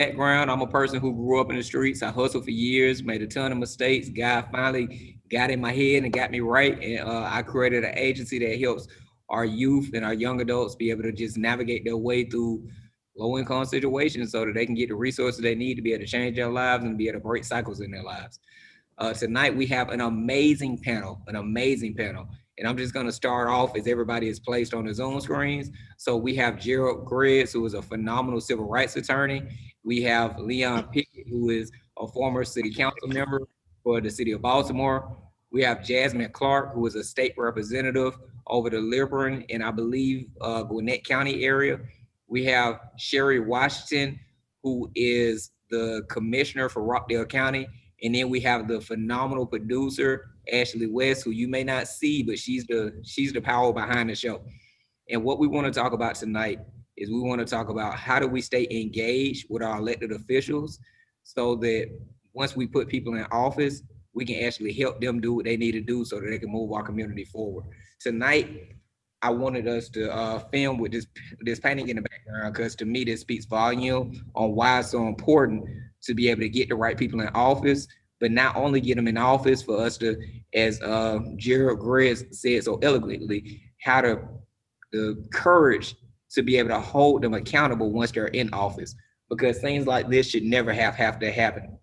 background. I'm a person who grew up in the streets. I hustled for years, made a ton of mistakes. God finally got in my head and got me right. And I created an agency that helps our youth and our young adults be able to just navigate their way through low income situations so that they can get the resources they need to be able to change their lives and be able to break cycles in their lives. Tonight we have an amazing panel, And I'm just gonna start off as everybody is placed on the Zoom screens. So we have Gerald Griggs, who is a phenomenal civil rights attorney. We have Leon Pinkett, who is a former city council member for the city of Baltimore. We have Jasmine Clark, who is a state representative over the Liberal and I believe Gwinnett County area. We have Sherry Washington, who is the commissioner for Rockdale County. And then we have the phenomenal producer, Ashley West, who you may not see, but she's the power behind the show. And what we want to talk about tonight is we want to talk about how do we stay engaged with our elected officials so that once we put people in office, we can actually help them do what they need to do so that they can move our community forward. Tonight, I wanted us to film with this painting in the background because to me this speaks volume on why it's so important to be able to get the right people in office, but not only get them in office for us to, as Gerald Griggs said so eloquently, how to the courage to be able to hold them accountable once they're in office, because things like this should never have to happen.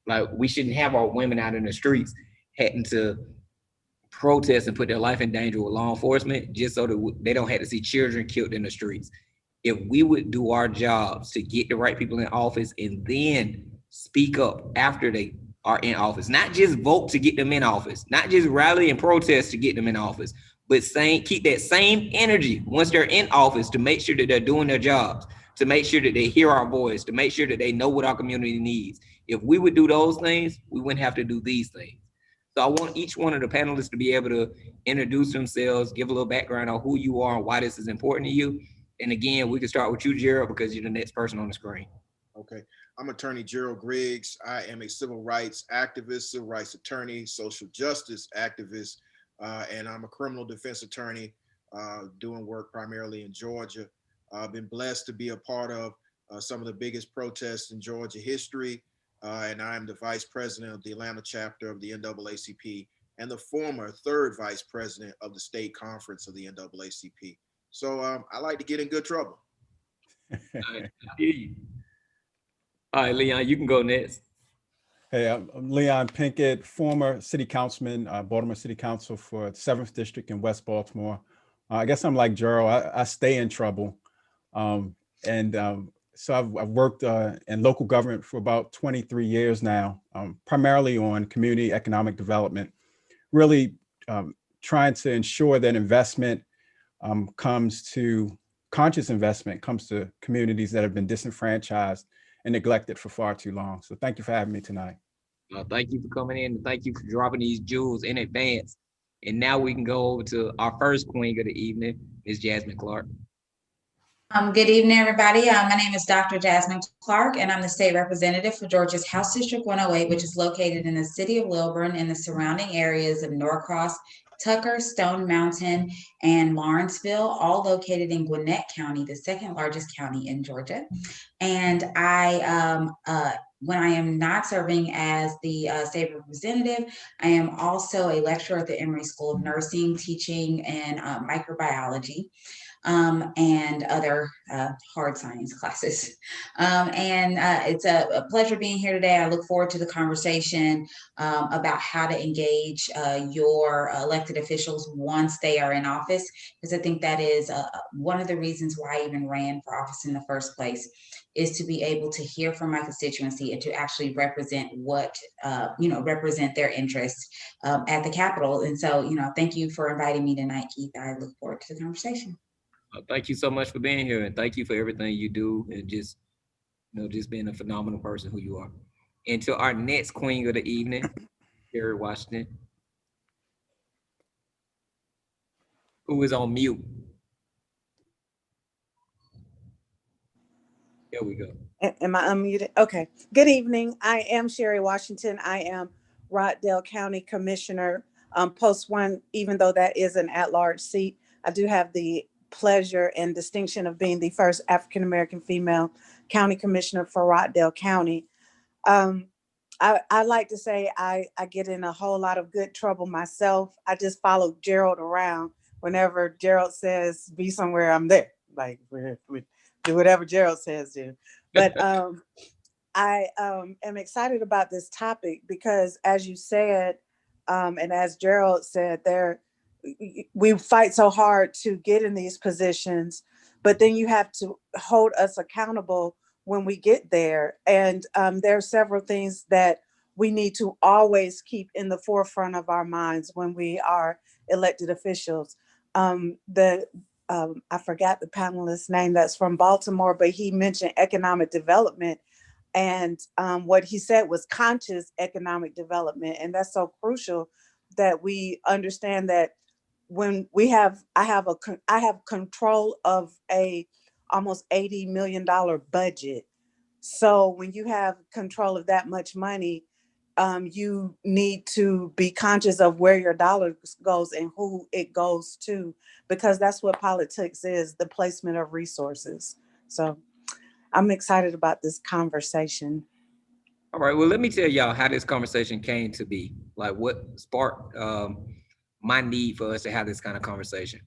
Like we shouldn't have our women out in the streets having to protest and put their life in danger with law enforcement just so that they don't have to see children killed in the streets. If we would do our jobs to get the right people in office and then speak up after they are in office, not just vote to get them in office, not just rally and protest to get them in office, but keep that same energy once they're in office to make sure that they're doing their jobs, to make sure that they hear our voice, to make sure that they know what our community needs. If we would do those things, we wouldn't have to do these things. So I want each one of the panelists to be able to introduce themselves, give a little background on who you are and why this is important to you. And again, we can start with you, Gerald, because you're the next person on the screen. Okay. I'm Attorney Gerald Griggs. I am a civil rights activist, civil rights attorney, social justice activist, and I'm a criminal defense attorney doing work primarily in Georgia. I've been blessed to be a part of some of the biggest protests in Georgia history, and I am the vice president of the Atlanta chapter of the NAACP and the former third vice president of the state conference of the NAACP. So I like to get in good trouble. I hear you. All right, Leon, you can go next. Hey, I'm Leon Pinkett, former city councilman, Baltimore City Council for 7th District in West Baltimore. I guess I'm like Gerald, I stay in trouble. So I've worked in local government for about 23 years now, primarily on community economic development, really trying to ensure that conscious investment comes to communities that have been disenfranchised and neglected for far too long. So thank you for having me tonight. Thank you for coming in and thank you for dropping these jewels in advance. And now we can go over to our first queen of the evening, Ms. Jasmine Clark. Good evening, everybody. My name is Dr. Jasmine Clark, and I'm the state representative for Georgia's House District 108, which is located in the city of Lilburn and the surrounding areas of Norcross, Tucker, Stone Mountain, and Lawrenceville, all located in Gwinnett County, the second largest county in Georgia. And when I am not serving as the state representative, I am also a lecturer at the Emory School of Nursing, teaching in microbiology. And other hard science classes. It's a pleasure being here today. I look forward to the conversation about how to engage your elected officials once they are in office, because I think that is one of the reasons why I even ran for office in the first place, is to be able to hear from my constituency and to actually represent represent their interests at the Capitol. And so, thank you for inviting me tonight, Keith. I look forward to the conversation. Thank you so much for being here, and thank you for everything you do, and just being a phenomenal person who you are. And to our next queen of the evening, Sherry Washington, who is on mute. There we go. Am I unmuted? Okay. Good evening. I am Sherry Washington. I am Rockdale County Commissioner, post one, even though that is an at-large seat. I do have the pleasure and distinction of being the first African-American female county commissioner for Rockdale County. I like to say I get in a whole lot of good trouble myself. I just follow Gerald around. Whenever Gerald says be somewhere, I'm there. Like we do whatever Gerald says do. But I am excited about this topic because, as you said, and as Gerald said, we fight so hard to get in these positions, but then you have to hold us accountable when we get there. And there are several things that we need to always keep in the forefront of our minds when we are elected officials. I forgot the panelist's name that's from Baltimore, but he mentioned economic development. And what he said was conscious economic development. And that's so crucial that we understand that when I have control of a almost $80 million budget. So when you have control of that much money, you need to be conscious of where your dollar goes and who it goes to, because that's what politics is, the placement of resources. So I'm excited about this conversation. All right, well, let me tell y'all how this conversation came to be, like what sparked my need for us to have this kind of conversation.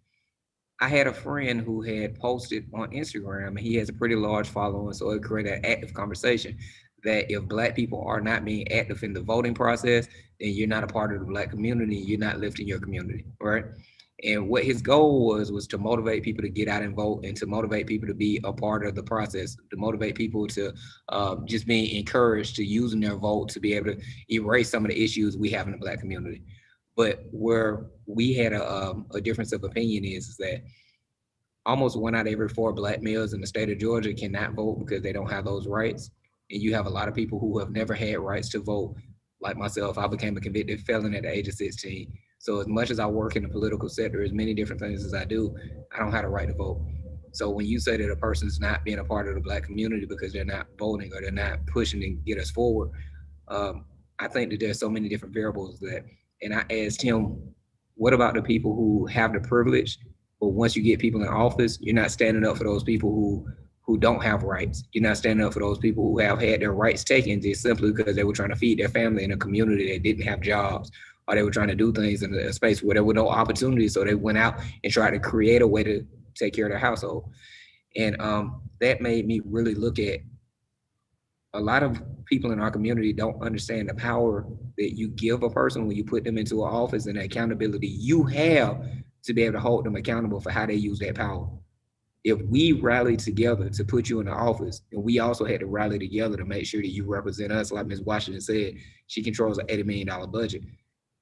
I had a friend who had posted on Instagram, and he has a pretty large following, so it created an active conversation that if Black people are not being active in the voting process, then you're not a part of the Black community, you're not lifting your community, right? And what his goal was to motivate people to get out and vote, and to motivate people to be a part of the process, to motivate people to just being encouraged to using their vote to be able to erase some of the issues we have in the Black community. But where we had a difference of opinion is that almost 1 out of every 4 Black males in the state of Georgia cannot vote because they don't have those rights. And you have a lot of people who have never had rights to vote. Like myself, I became a convicted felon at the age of 16. So as much as I work in the political sector, as many different things as I do, I don't have a right to vote. So when you say that a person's not being a part of the Black community because they're not voting or they're not pushing to get us forward, I think that there's so many different variables that, and I asked him, what about the people who have the privilege, but once you get people in office, you're not standing up for those people who don't have rights. You're not standing up for those people who have had their rights taken just simply because they were trying to feed their family in a community that didn't have jobs, or they were trying to do things in a space where there were no opportunities. So they went out and tried to create a way to take care of their household. And that made me really look at a lot of people in our community don't understand the power that you give a person when you put them into an office, and the accountability you have to be able to hold them accountable for how they use that power. If we rallied together to put you in the office, and we also had to rally together to make sure that you represent us, like Ms. Washington said, she controls an $80 million budget.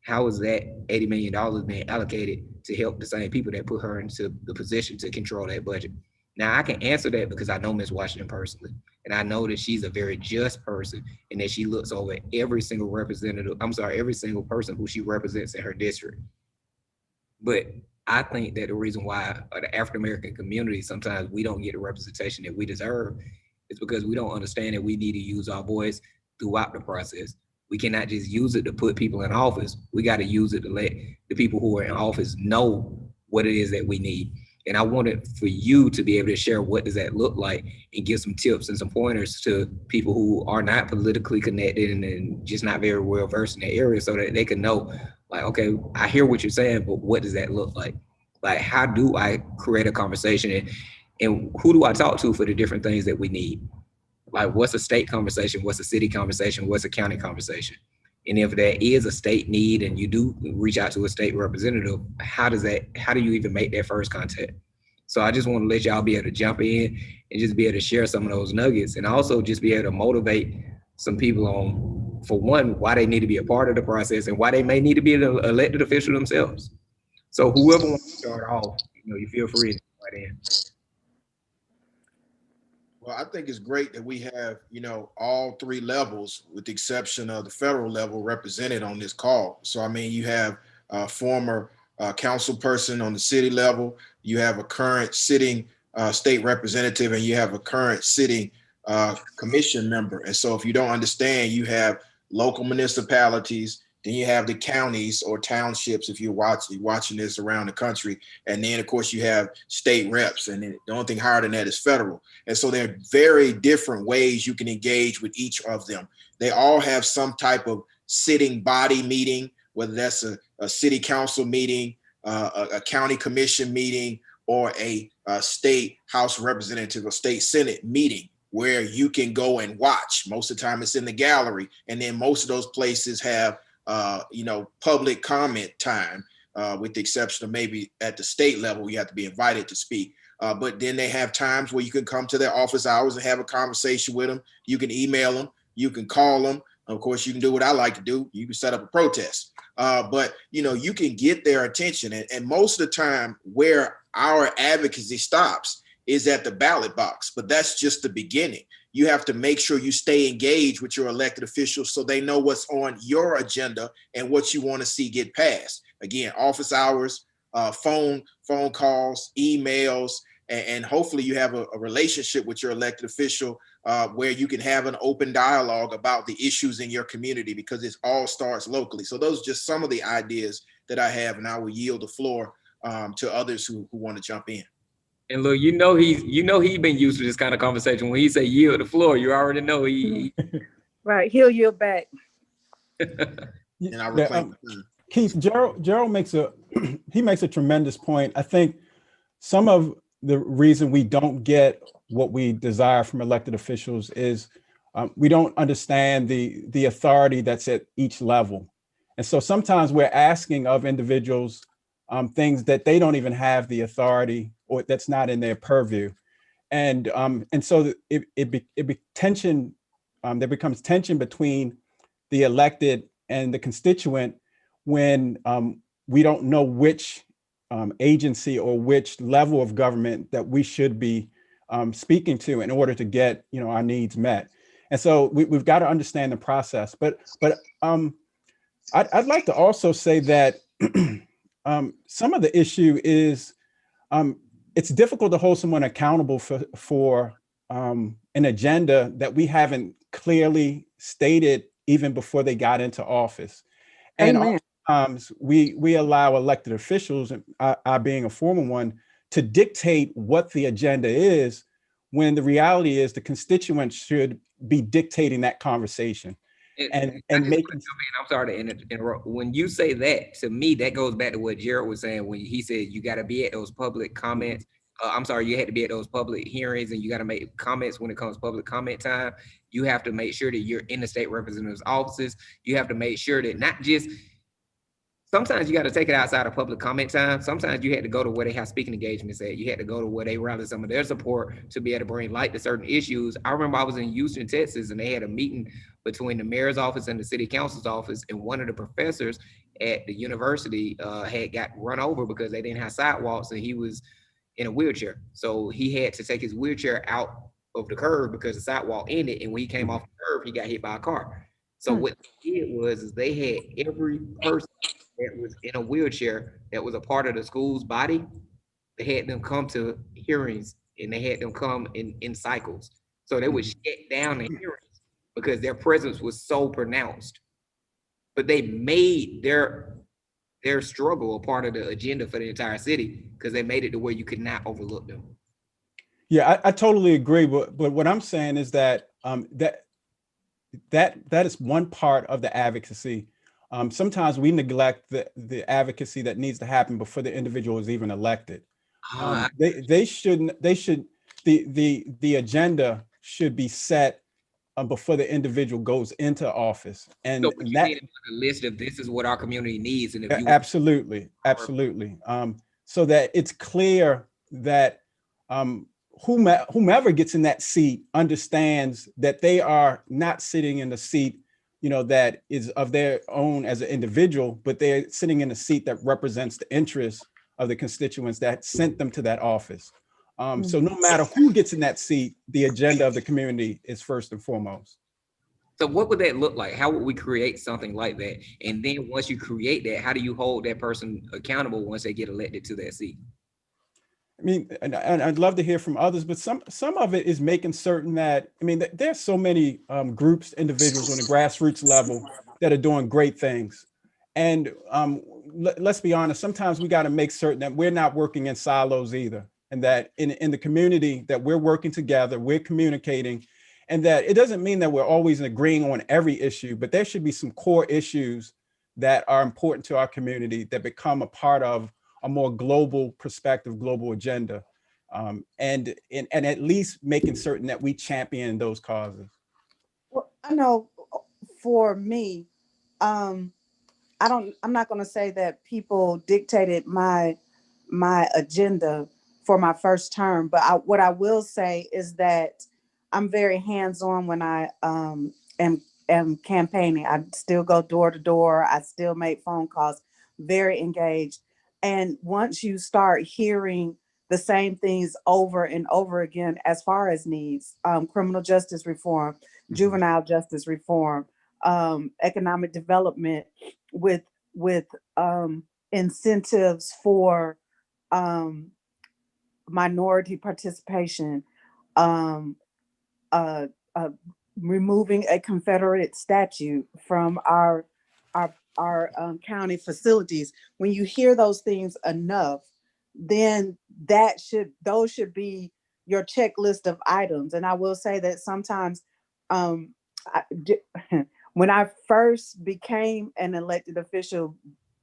How is that $80 million being allocated to help the same people that put her into the position to control that budget? Now, I can answer that because I know Ms. Washington personally, and I know that she's a very just person, and that she looks over every single every single person who she represents in her district. But I think that the reason why the African-American community, sometimes we don't get the representation that we deserve is because we don't understand that we need to use our voice throughout the process. We cannot just use it to put people in office. We got to use it to let the people who are in office know what it is that we need. And I wanted for you to be able to share what does that look like, and give some tips and some pointers to people who are not politically connected and just not very well versed in that area, so that they can know, like, okay, I hear what you're saying, but what does that look like? Like, how do I create a conversation, and who do I talk to for the different things that we need? Like, what's a state conversation? What's a city conversation? What's a county conversation? And if there is a state need and you do reach out to a state representative, how do you even make that first contact? So I just want to let y'all be able to jump in and just be able to share some of those nuggets, and also just be able to motivate some people on, for one, why they need to be a part of the process and why they may need to be an elected official themselves. So whoever wants to start off, you feel free to right in. Well, I think it's great that we have, all 3 levels, with the exception of the federal level, represented on this call. So, I mean, you have a former council person on the city level, you have a current sitting state representative, and you have a current sitting commission member. And so if you don't understand, you have local municipalities, Then you have the counties or townships, if you're watching this around the country. And then, of course, you have state reps. And then the only thing higher than that is federal. And so there are very different ways you can engage with each of them. They all have some type of sitting body meeting, whether that's a city council meeting, a county commission meeting, or a state House of Representative or state Senate meeting where you can go and watch. Most of the time it's in the gallery. And then most of those places have public comment time, with the exception of maybe at the state level, you have to be invited to speak. But then they have times where you can come to their office hours and have a conversation with them. You can email them, you can call them. Of course, you can do what I like to do. You can set up a protest. But you can get their attention. And most of the time where our advocacy stops is at the ballot box. But that's just the beginning. You have to make sure you stay engaged with your elected officials so they know what's on your agenda and what you want to see get passed. Again, office hours, phone calls, emails, and hopefully you have a relationship with your elected official where you can have an open dialogue about the issues in your community, because it all starts locally. So those are just some of the ideas that I have, and I will yield the floor to others who want to jump in. And look, he been used to this kind of conversation. When he say yield the floor, you already know he Right, he'll yield back. And I reclaim Keith, Gerald makes a tremendous point. I think some of the reason we don't get what we desire from elected officials is we don't understand the authority that's at each level. And so sometimes we're asking of individuals things that they don't even have the authority, or that's not in their purview. And so there becomes tension between the elected and the constituent when we don't know which agency or which level of government that we should be speaking to in order to get our needs met. And so we've got to understand the process. But I'd like to also say that some of the issue is it's difficult to hold someone accountable for an agenda that we haven't clearly stated even before they got into office. And oftentimes we allow elected officials, I being a former one, to dictate what the agenda is, when the reality is the constituents should be dictating that conversation. And making. I'm sorry to interrupt. When you say that, to me, that goes back to what Gerald was saying when he said you got to be at those public comments. You had to be at those public hearings, and you got to make comments when it comes to public comment time. You have to make sure that you're in the state representative's offices. You have to make sure that not just. Sometimes you got to take it outside of public comment time. Sometimes you had to go to where they have speaking engagements at. You had to go to where they rally some of their support to be able to bring light to certain issues. I remember I was in Houston, Texas, and they had a meeting between the mayor's office and the city council's office, and one of the professors at the university had got run over because they didn't have sidewalks, and he was in a wheelchair. So he had to take his wheelchair out of the curb because the sidewalk ended, and when he came off the curb, he got hit by a car. So what they did was they had every person that was in a wheelchair that was a part of the school's body, they had them come to hearings, and they had them come in cycles. So they would shut down the hearings because their presence was so pronounced. But they made their struggle a part of the agenda for the entire city because they made it to where you could not overlook them. Yeah, I totally agree. But what I'm saying is that that is one part of the advocacy. Sometimes we neglect the advocacy that needs to happen before the individual is even elected. The agenda should be set before the individual goes into office. And so you need a list of this is what our community needs. And if you absolutely. So that it's clear that whomever gets in that seat understands that they are not sitting in the seat that is of their own as an individual, but they're sitting in a seat that represents the interests of the constituents that sent them to that office. So no matter who gets in that seat, the agenda of the community is first and foremost. So what would that look like? How would we create something like that? And then once you create that, how do you hold that person accountable once they get elected to that seat? I mean, and I'd love to hear from others, but some of it is making certain that, there's so many groups, individuals on the grassroots level that are doing great things. And let's be honest, sometimes we got to make certain that we're not working in silos either. And that in the community that we're working together, we're communicating, and that it doesn't mean that we're always agreeing on every issue, but there should be some core issues that are important to our community that become a part of a more global perspective, global agenda. And at least making certain that we champion those causes. Well, I know for me, I'm not going to say that people dictated my agenda for my first term, but what I will say is that I'm very hands-on when I am campaigning. I still go door to door. I still make phone calls, very engaged. And once you start hearing the same things over and over again, as far as needs, criminal justice reform, juvenile justice reform, economic development with incentives for minority participation, um, uh, uh, removing a Confederate statue from our county facilities. When you hear those things enough, then those should be your checklist of items. And I will say that sometimes, um, I, when I first became an elected official,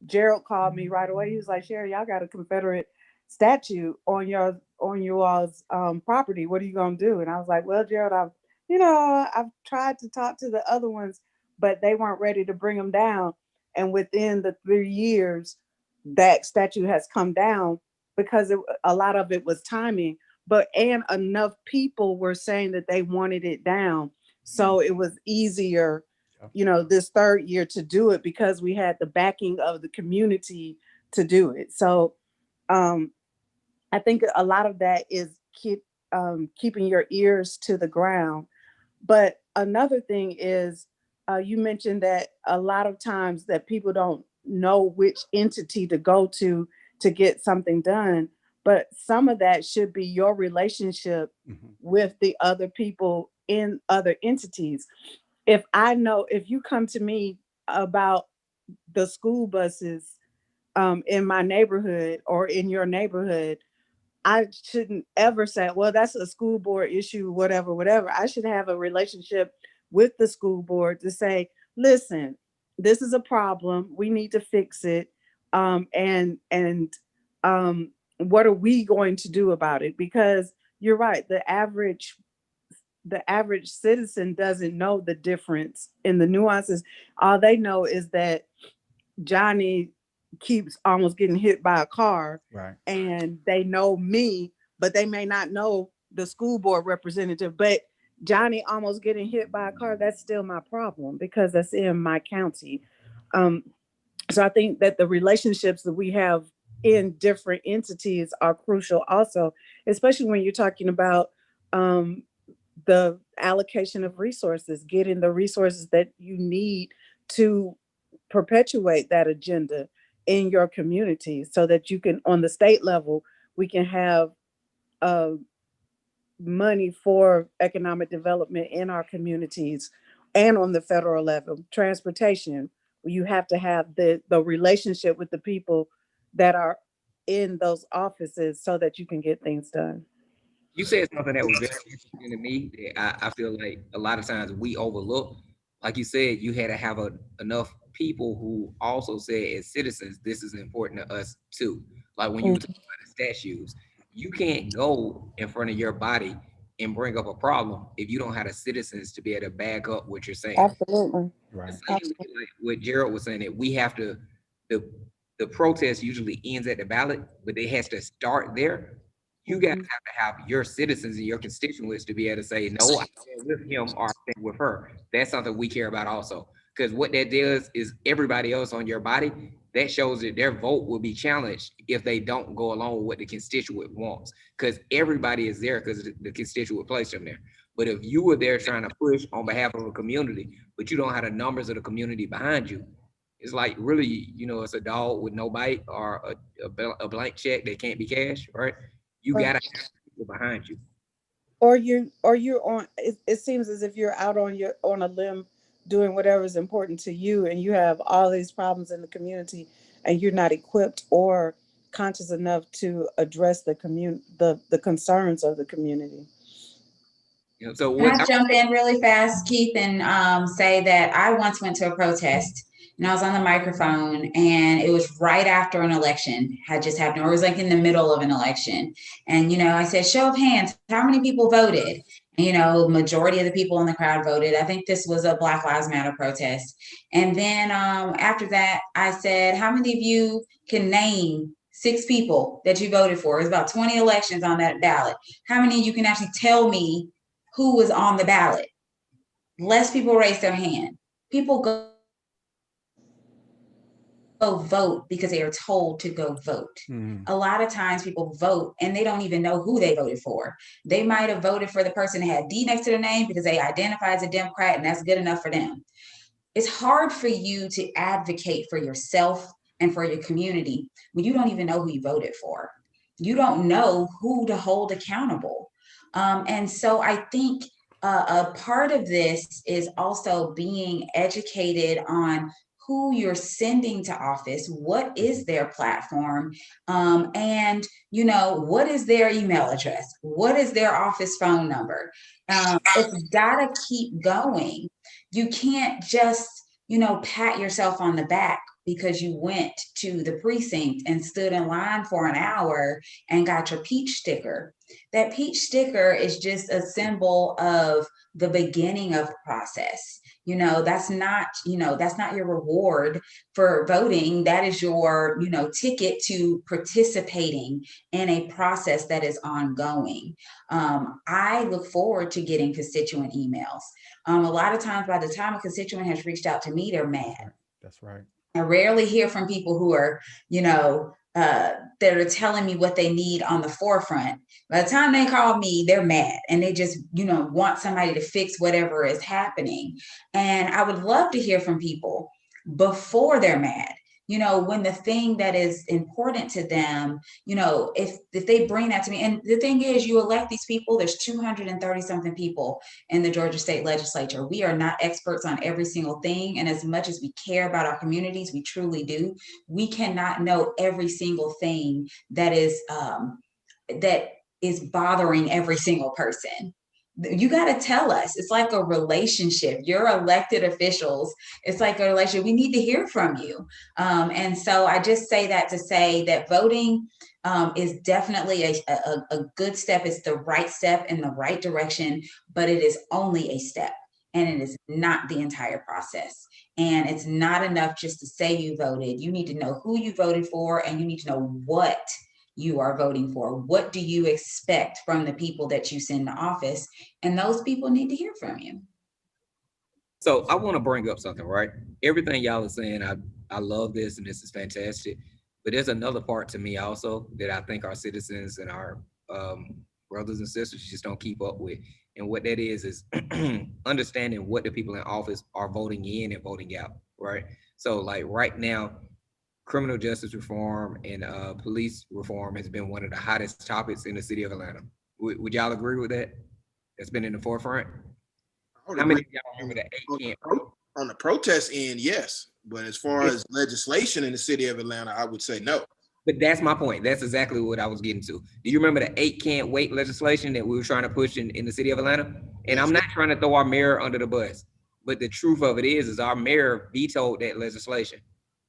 Gerald called me right away. He was like, "Sherry, y'all got a Confederate statue on y'all's property. What are you gonna do?" And I was like, "Well, Gerald, I've tried to talk to the other ones, but they weren't ready to bring them down. And within the 3 years, that statue has come down because a lot of it was timing, and enough people were saying that they wanted it down. So it was easier, this third year to do it because we had the backing of the community to do it. So I think a lot of that is keeping your ears to the ground. But another thing is, you mentioned that a lot of times that people don't know which entity to go to get something done. But some of that should be your relationship with the other people in other entities. If you come to me about the school buses in my neighborhood or in your neighborhood, I shouldn't ever say, well, that's a school board issue, whatever, whatever. I should have a relationship with the school board to say, listen, this is a problem. We need to fix it. And what are we going to do about it? Because you're right, the average citizen doesn't know the difference in the nuances. All they know is that Johnny keeps almost getting hit by a car, Right. and they know me, but they may not know the school board representative. But Johnny almost getting hit by a car, that's still my problem because that's in my county. So I think that the relationships that we have in different entities are crucial also, especially when you're talking about the allocation of resources, getting the resources that you need to perpetuate that agenda in your community so that you can, on the state level, we can have money for economic development in our communities, and on the federal level, transportation, you have to have the relationship with the people that are in those offices so that you can get things done. You said something that was very interesting to me that I feel like a lot of times we overlook. Like you said, you had to have enough people who also said, as citizens, this is important to us too. Like when you were talking about the statues, you can't go in front of your body and bring up a problem if you don't have the citizens to be able to back up what you're saying. Absolutely. Right. Same like what Gerald was saying, that we have to, the the protest usually ends at the ballot, but it has to start there. You guys have to have your citizens and your constituents to be able to say, no, I stand with him or I stand with her. That's something we care about also. Because what that does is everybody else on your body, that shows that their vote will be challenged if they don't go along with what the constituent wants. Because everybody is there because the constituent placed them there. But if you were there trying to push on behalf of a community, but you don't have the numbers of the community behind you, it's like really, it's a dog with no bite or a blank check that can't be cashed, right? You Right. gotta have people behind you. Or you're on, it seems as if you're out on a limb doing whatever is important to you, and you have all these problems in the community, and you're not equipped or conscious enough to address the concerns of the community. You know, so Can what? I jump in really fast, Keith, and say that I once went to a protest and I was on the microphone, and it was right after an election had just happened, or it was like in the middle of an election. And, I said, show of hands, how many people voted? And, majority of the people in the crowd voted. I think this was a Black Lives Matter protest. And then after that, I said, how many of you can name 6 people that you voted for? It was about 20 elections on that ballot. How many of you can actually tell me who was on the ballot? Less people raise their hand. People go vote because they are told to go vote. A lot of times people vote and they don't even know who they voted for. They might have voted for the person that had D next to their name because they identify as a Democrat, and that's good enough for them. It's hard for you to advocate for yourself and for your community when you don't even know who you voted for. You don't know who to hold accountable. And so I think a part of this is also being educated on who you're sending to office, what is their platform, and what is their email address, what is their office phone number. It's got to keep going. You can't just pat yourself on the back because you went to the precinct and stood in line for an hour and got your peach sticker. That peach sticker is just a symbol of the beginning of the process. That's not your reward for voting. That is your, ticket to participating in a process that is ongoing. I look forward to getting constituent emails. A lot of times by the time a constituent has reached out to me, they're mad. That's right. I rarely hear from people who are, that are telling me what they need on the forefront. By the time they call me, they're mad and they just, want somebody to fix whatever is happening. And I would love to hear from people before they're mad. When the thing that is important to them, if they bring that to me. And the thing is, you elect these people, there's 230 something people in the Georgia State Legislature. We are not experts on every single thing. And as much as we care about our communities, we truly do. We cannot know every single thing that is bothering every single person. You got to tell us. It's like a relationship. You're elected officials. It's like a relationship. We need to hear from you. And so I just say that to say that voting is definitely a good step. It's the right step in the right direction, but it is only a step and it is not the entire process. And it's not enough just to say you voted. You need to know who you voted for, and you need to know what you are voting for. What do you expect from the people that you send to office? And those people need to hear from you. So I want to bring up something, right? Everything y'all are saying, I love this and this is fantastic. But there's another part to me also that I think our citizens and our brothers and sisters just don't keep up with. And what that is understanding what the people in office are voting in and voting out, right? So like right now, criminal justice reform and police reform has been one of the hottest topics in the city of Atlanta. Would y'all agree with that? That's been in the forefront. How many of y'all remember the 8 camp? On the protest end, yes. But as far as legislation in the city of Atlanta, I would say no. But that's my point. That's exactly what I was getting to. Do you remember the 8 can't wait legislation that we were trying to push in the city of Atlanta? And I'm not trying to throw our mayor under the bus, but the truth of it is our mayor vetoed that legislation.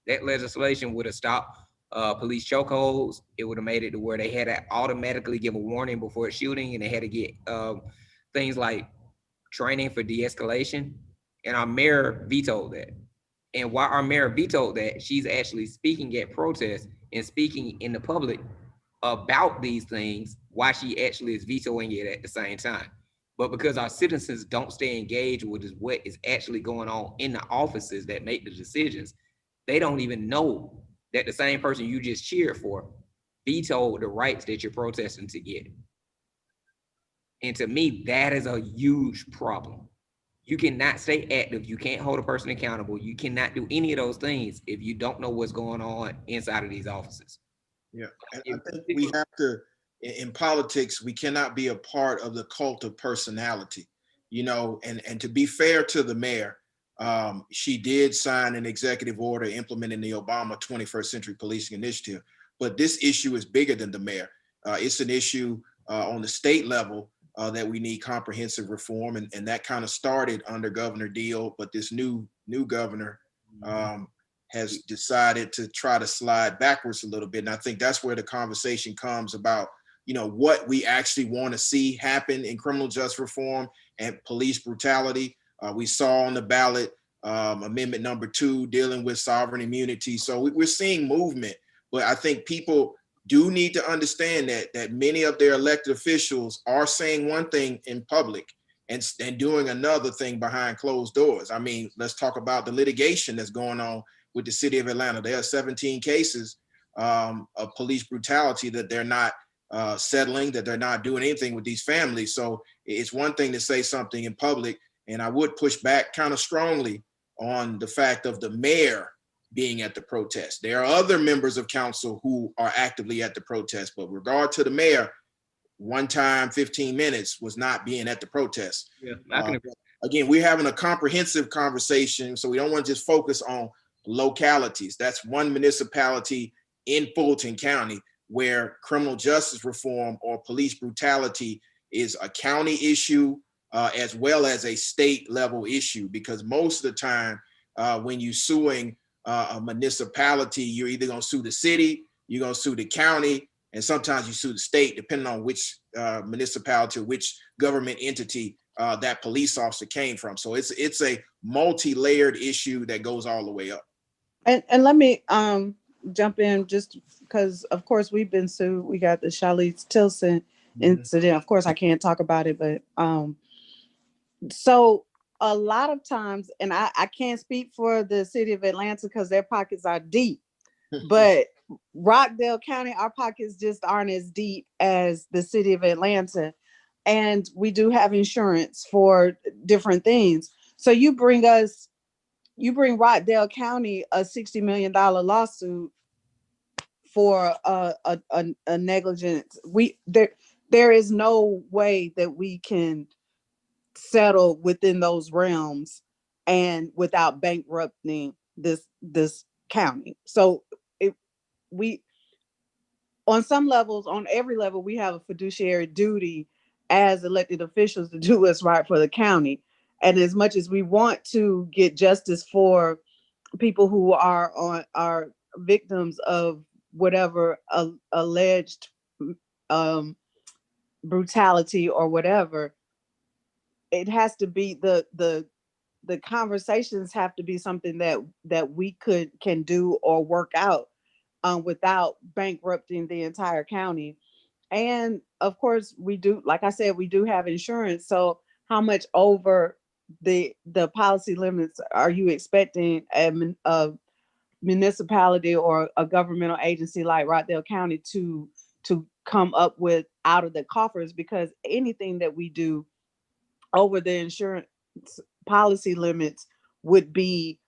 That legislation would have stopped police chokeholds. It would have made it to where they had to automatically give a warning before a shooting, and they had to get things like training for de-escalation. And our mayor vetoed that. And while our mayor vetoed that, she's actually speaking at protests and speaking in the public about these things while she actually is vetoing it at the same time. But because our citizens don't stay engaged with what is actually going on in the offices that make the decisions, they don't even know that the same person you just cheered for vetoed the rights that you're protesting to get. And to me, that is a huge problem. You cannot stay active. You can't hold a person accountable. You cannot do any of those things if you don't know what's going on inside of these offices. Yeah, and I think we have to, in politics, we cannot be a part of the cult of personality, and to be fair to the mayor, She did sign an executive order implementing the Obama 21st Century Policing Initiative. But this issue is bigger than the mayor. It's an issue on the state level that we need comprehensive reform. And that kind of started under Governor Deal, but this new governor has decided to try to slide backwards a little bit. And I think that's where the conversation comes about, you know, what we actually want to see happen in criminal justice reform and police brutality. We saw on the ballot amendment number 2 dealing with sovereign immunity. So we're seeing movement, but I think people do need to understand that many of their elected officials are saying one thing in public and doing another thing behind closed doors. I mean, let's talk about the litigation that's going on with the city of Atlanta. There are 17 cases of police brutality that they're not settling, that they're not doing anything with these families. So it's one thing to say something in public, and I would push back kind of strongly on the fact of the mayor being at the protest. There are other members of council who are actively at the protest, but with regard to the mayor, one time 15 minutes was not being at the protest. Yeah, I can agree. Again, we're having a comprehensive conversation, so we don't want to just focus on localities. That's one municipality in Fulton County where criminal justice reform or police brutality is a county issue as well as a state level issue, because most of the time when you're suing a municipality, you're either going to sue the city, you're going to sue the county, and sometimes you sue the state, depending on which municipality, which government entity that police officer came from. So it's a multi-layered issue that goes all the way up. And let me jump in, just because of course we've been sued. We got the Charlize Tilson incident. Of course I can't talk about it, but so a lot of times, and I can't speak for the city of Atlanta because their pockets are deep, but Rockdale County, our pockets just aren't as deep as the city of Atlanta. And we do have insurance for different things. So you bring Rockdale County a $60 million lawsuit for a negligence. There is no way that we can settle within those realms and without bankrupting this county. So we on some levels, on every level, we have a fiduciary duty as elected officials to do what's right for the county. And as much as we want to get justice for people who are victims of whatever alleged brutality or whatever, it has to be the conversations have to be something that we can do or work out without bankrupting the entire county. And of course we do, like I said, we do have insurance. So how much over the policy limits are you expecting a municipality or a governmental agency like Rockdale County to come up with out of the coffers? Because anything that we do over the insurance policy limits would be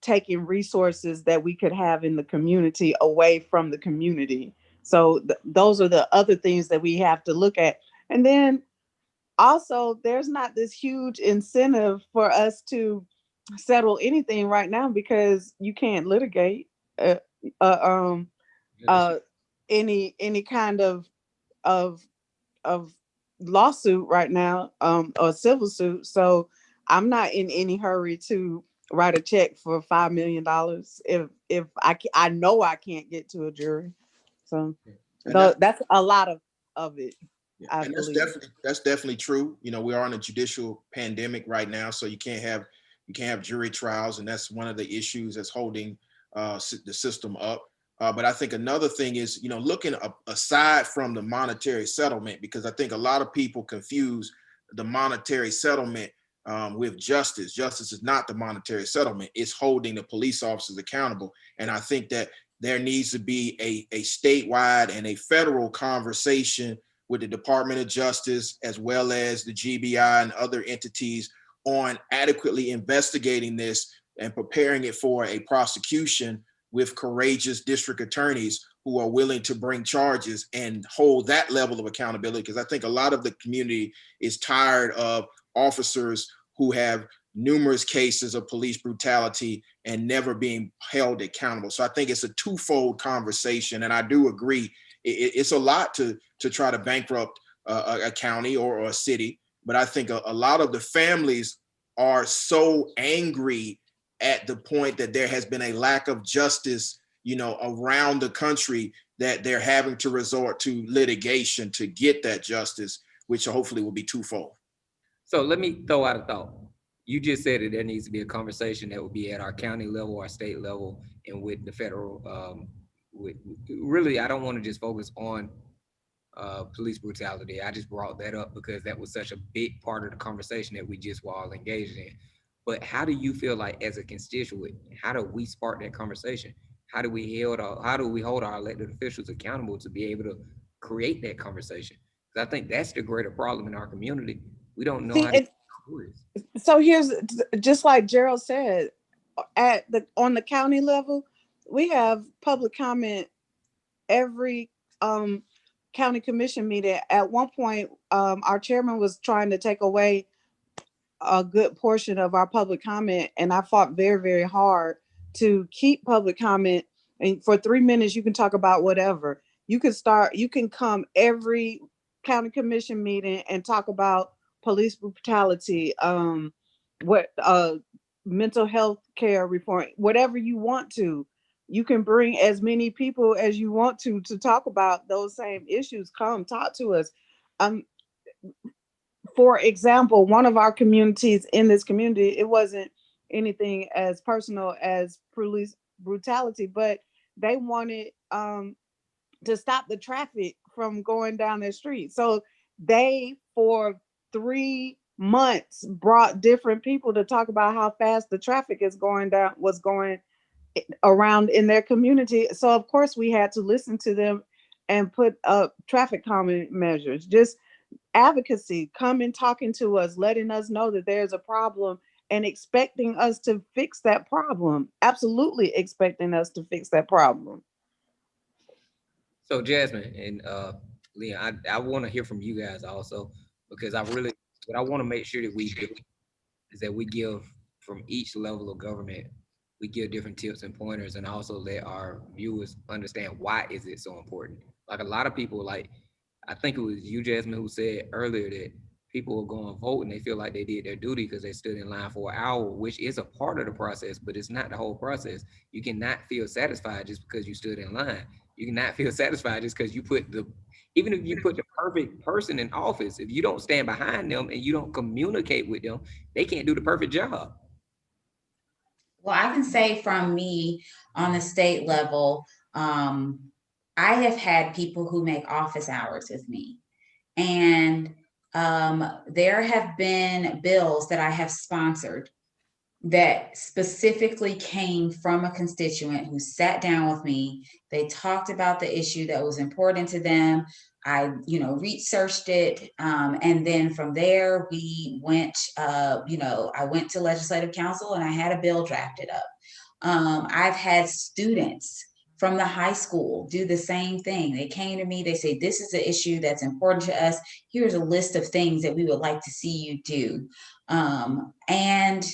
taking resources that we could have in the community away from the community. So those are the other things that we have to look at. And then also, there's not this huge incentive for us to settle anything right now because you can't litigate any kind of lawsuit right now, or civil suit. So I'm not in any hurry to write a check for $5 million if I know I can't get to a jury. So that's a lot of it. Yeah, and that's definitely true. You know, we are in a judicial pandemic right now, so you can't have jury trials, and that's one of the issues that's holding the system up. But I think another thing is, you know, looking aside from the monetary settlement, because I think a lot of people confuse the monetary settlement with justice. Justice is not the monetary settlement. It's holding the police officers accountable. And I think that there needs to be a statewide and a federal conversation with the Department of Justice, as well as the GBI and other entities, on adequately investigating this and preparing it for a prosecution with courageous district attorneys who are willing to bring charges and hold that level of accountability. Because I think a lot of the community is tired of officers who have numerous cases of police brutality and never being held accountable. So I think it's a twofold conversation. And I do agree, it's a lot to try to bankrupt a county or a city. But I think a lot of the families are so angry at the point that there has been a lack of justice, around the country, that they're having to resort to litigation to get that justice, which hopefully will be twofold. So let me throw out a thought. You just said that there needs to be a conversation that will be at our county level, our state level, and with the federal. Really, I don't want to just focus on police brutality. I just brought that up because that was such a big part of the conversation that we just were all engaged in. But how do you feel like, as a constituent, how do we spark that conversation? How do we hold our elected officials accountable to be able to create that conversation? Because I think that's the greater problem in our community. We don't know how to do this. So here's, just like Gerald said, on the county level, we have public comment every county commission meeting. At one point, our chairman was trying to take away a good portion of our public comment, and I fought very, very hard to keep public comment. And for 3 minutes, you can talk about whatever. You can come every county commission meeting and talk about police brutality, mental health care reform, whatever you want to. You can bring as many people as you want to talk about those same issues. Come talk to us. For example, one of our communities in this community, it wasn't anything as personal as police brutality, but they wanted to stop the traffic from going down their street. So they, for 3 months, brought different people to talk about how fast the traffic was going around in their community. So of course we had to listen to them and put up traffic calming measures. Just advocacy, coming, talking to us, letting us know that there's a problem and expecting us to fix that problem. Absolutely expecting us to fix that problem. So Jasmine and Leon, I want to hear from you guys also, because what I want to make sure that we do is that we give, from each level of government, we give different tips and pointers, and also let our viewers understand why is it so important. Like, a lot of people, like, I think it was you, Jasmine, who said earlier that people will go and vote and they feel like they did their duty because they stood in line for an hour, which is a part of the process, but it's not the whole process. You cannot feel satisfied just because you stood in line. You cannot feel satisfied just because even if you put the perfect person in office, if you don't stand behind them and you don't communicate with them, they can't do the perfect job. Well, I can say from me on the state level, I have had people who make office hours with me, and there have been bills that I have sponsored that specifically came from a constituent who sat down with me. They talked about the issue that was important to them. I, researched it. And then from there, we went, I went to legislative council and I had a bill drafted up. I've had students from the high school do the same thing. They came to me, they say, this is an issue that's important to us. Here's a list of things that we would like to see you do. And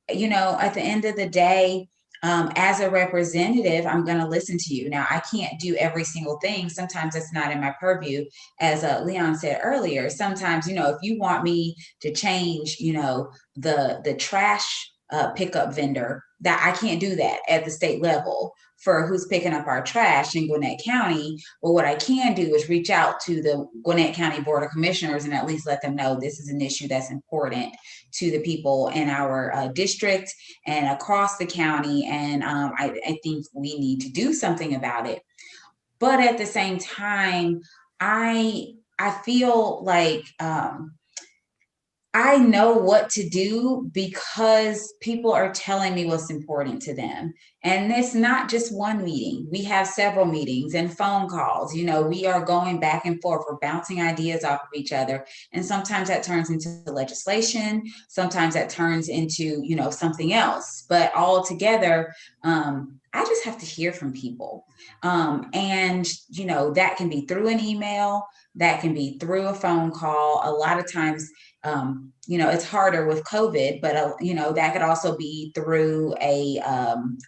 at the end of the day, as a representative, I'm going to listen to you. Now, I can't do every single thing. Sometimes it's not in my purview. As Leon said earlier, sometimes, if you want me to change, the trash pickup vendor, that I can't do that at the state level for who's picking up our trash in Gwinnett County. But what I can do is reach out to the Gwinnett County Board of Commissioners and at least let them know this is an issue that's important to the people in our district and across the county. And I think we need to do something about it. But at the same time, I feel like I know what to do because people are telling me what's important to them. And it's not just one meeting. We have several meetings and phone calls. We are going back and forth. We're bouncing ideas off of each other. And sometimes that turns into legislation. Sometimes that turns into, something else. But all together, I just have to hear from people. And that can be through an email. That can be through a phone call. A lot of times, You know, it's harder with COVID, but you know, that could also be through a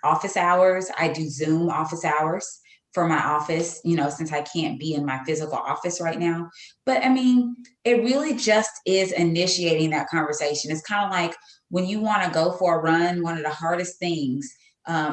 office hours. I do Zoom office hours for my office, you know, since I can't be in my physical office right now. But I mean, it really just is initiating that conversation. It's kind of like when you want to go for a run, one of the hardest things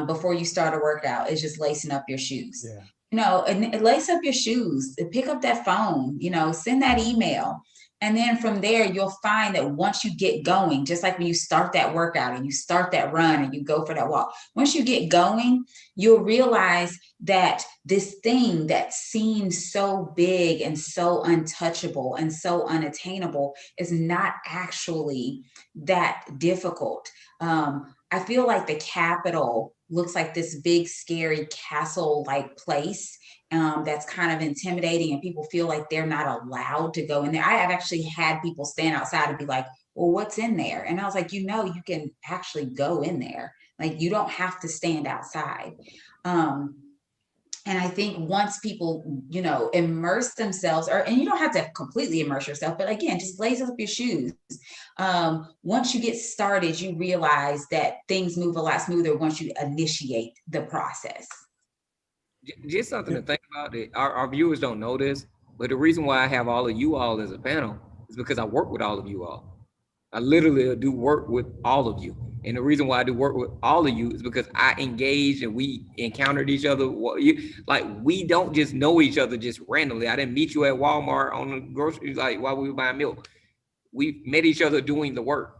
before you start a workout is just lacing up your shoes. Yeah. You know, and lace up your shoes, pick up that phone, you know, send that email. And then from there, you'll find that once you get going, just like when you start that workout and you start that run and you go for that walk, once you get going, you'll realize that this thing that seems so big and so untouchable and so unattainable is not actually that difficult. I feel like the Capitol looks like this big, scary castle-like place that's kind of intimidating, and people feel like they're not allowed to go in there. I have actually had people stand outside and be like, well, what's in there? And I was like, you know, you can actually go in there. Like, you don't have to stand outside. And I think once people, you know, immerse themselves, and you don't have to completely immerse yourself, but again, just lace up your shoes. Once you get started, you realize that things move a lot smoother once you initiate the process. Just something to think about. That our viewers don't know this, but the reason why I have all of you all as a panel is because I work with all of you all. I literally do work with all of you. And the reason why I do work with all of you is because I engaged and we encountered each other. Like, we don't just know each other just randomly. I didn't meet you at Walmart on the groceries, like while we were buying milk. We met each other doing the work.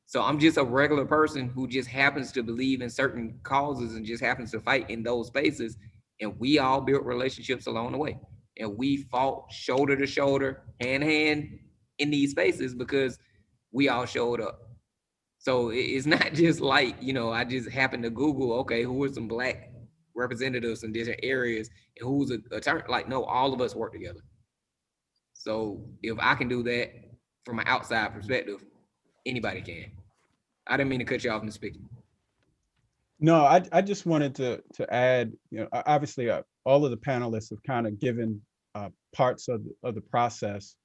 So I'm just a regular person who just happens to believe in certain causes and just happens to fight in those spaces. And we all built relationships along the way. And we fought shoulder to shoulder, hand to hand in these spaces because we all showed up. So it's not just like, you know, I just happened to Google, okay, who are some Black representatives in different areas and who's a attorney. Like, no, all of us work together. So if I can do that from an outside perspective, anybody can. I didn't mean to cut you off in speaking. No, I just wanted to add, you know, obviously all of the panelists have kind of given parts of the process.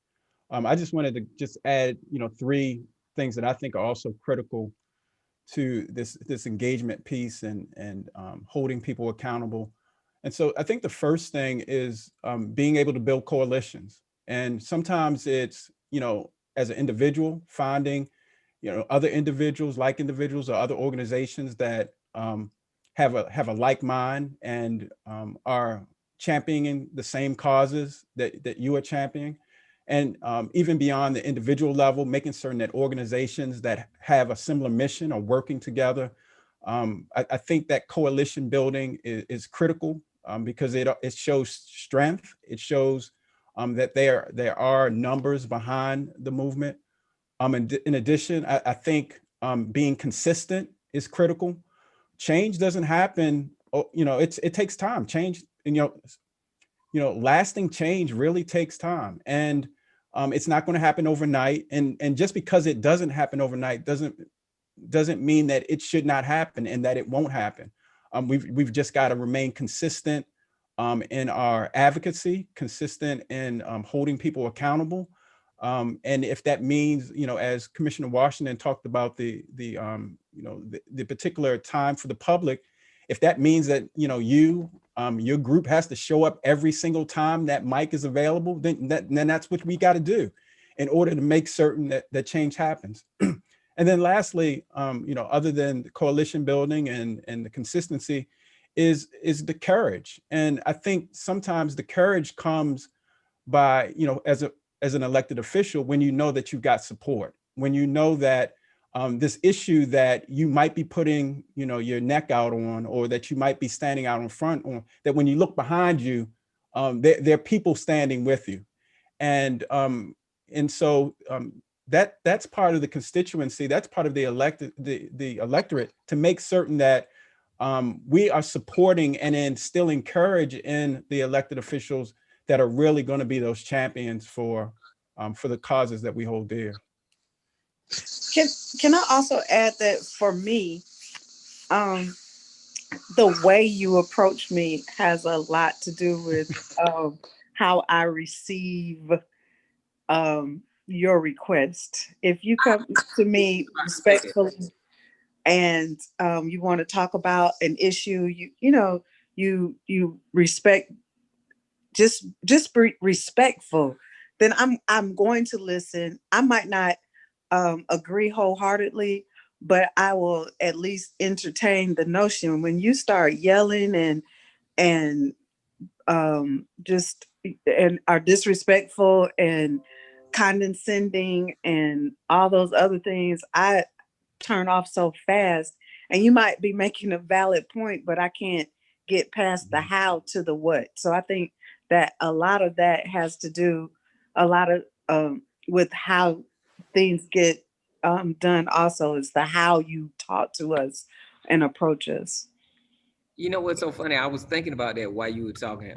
I just wanted to just add, you know, 3 things that I think are also critical to this engagement piece and holding people accountable. And so I think the first thing is being able to build coalitions. And sometimes it's, you know, as an individual, finding, you know, other individuals, like individuals or other organizations that have a like mind and are championing the same causes that you are championing. And even beyond the individual level, making certain that organizations that have a similar mission are working together. I think that coalition building is critical because it shows strength. It shows that there are numbers behind the movement. In addition, I think being consistent is critical. Change doesn't happen, you know, it takes time. Change, and you know, lasting change really takes time, and it's not going to happen overnight. And just because it doesn't happen overnight doesn't mean that it should not happen and that it won't happen. We've just got to remain consistent in our advocacy, consistent in holding people accountable. And if that means, you know, as Commissioner Washington talked about the particular time for the public, if that means that, you know, your group has to show up every single time that mic is available, then that's what we got to do in order to make certain that change happens. And then lastly, you know, other than the coalition building and the consistency is the courage. And I think sometimes the courage comes by, you know, as an elected official, when you know that you've got support, when you know that this issue that you might be putting, you know, your neck out on, or that you might be standing out in front on, that when you look behind you, there are people standing with you. And so that's part of the constituency, that's part of the electorate, to make certain that we are supporting and instilling courage in the elected officials that are really going to be those champions for the causes that we hold dear. Can I also add that for me, the way you approach me has a lot to do with how I receive your request. If you come to me respectfully and you want to talk about an issue, you respect, just be respectful, then I'm going to listen. I might not agree wholeheartly, but I will at least entertain the notion. When you start yelling and just and are disrespectful and condescending and all those other things, I turn off so fast. And you might be making a valid point, but I can't get past the how to the what. So I think that a lot of that has to do a lot of with how things get done. Also, is the how you talk to us and approach us. You know what's so funny? I was thinking about that while you were talking.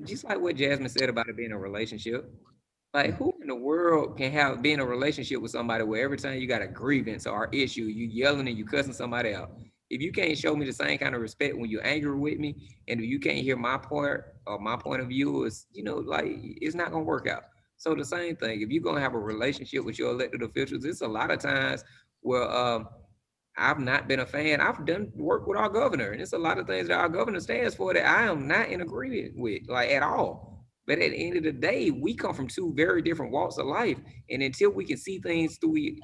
Just like what Jasmine said about it being a relationship. Like, who in the world can have be in a relationship with somebody where every time you got a grievance or issue, you yelling and you cussing somebody out? If you can't show me the same kind of respect when you're angry with me, and if you can't hear my point or my point of view, is like it's not gonna work out. So the same thing, if you're gonna have a relationship with your elected officials, it's a lot of times where I've not been a fan. I've done work with our governor, and it's a lot of things that our governor stands for that I am not in agreement with, like at all. But at the end of the day, we come from two very different walks of life, and until we can see things through each